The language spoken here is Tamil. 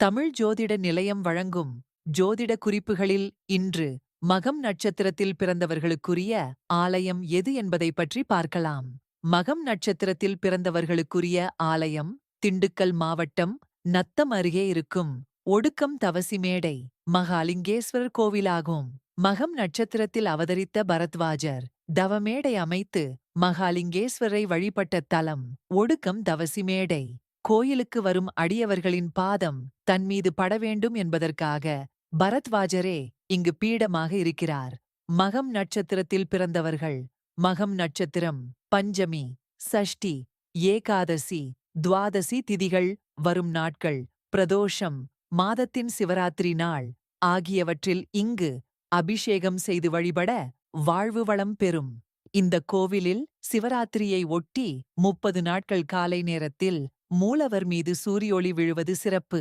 தமிழ் ஜோதிட நிலையம் வழங்கும் ஜோதிட குறிப்புகளில் இன்று மகம் நட்சத்திரத்தில் பிறந்தவர்களுக்குரிய ஆலயம் எது என்பதை பற்றி பார்க்கலாம். மகம் நட்சத்திரத்தில் பிறந்தவர்களுக்குரிய ஆலயம் திண்டுக்கல் மாவட்டம் நத்தம் அருகே இருக்கும் ஒடுக்கம் தவசி மேடை மகாலிங்கேஸ்வரர் கோவிலாகும். மகம் நட்சத்திரத்தில் அவதரித்த பரத்வாஜர் தவமேடை அமைத்து மகாலிங்கேஸ்வரை வழிபட்ட தலம் ஒடுக்கம் தவசி மேடை. கோயிலுக்கு வரும் அடியவர்களின் பாதம் தன்மீது பட வேண்டும் என்பதற்காக பரத்வாஜரே இங்கு பீடமாக இருக்கிறார். மகம் நட்சத்திரத்தில் பிறந்தவர்கள் மகம் நட்சத்திரம் பஞ்சமி, சஷ்டி, ஏகாதசி, துவாதசி திதிகள், வரும் நாட்கள், பிரதோஷம், மாதத்தின் சிவராத்திரி நாள் ஆகியவற்றில் இங்கு அபிஷேகம் செய்து வழிபட வாழ்வு வளம் பெறும். இந்த கோவிலில் சிவராத்திரியை ஒட்டி 30 நாட்கள் காலை நேரத்தில் மூலவர் மீது சூரியொளி விழுவது சிறப்பு.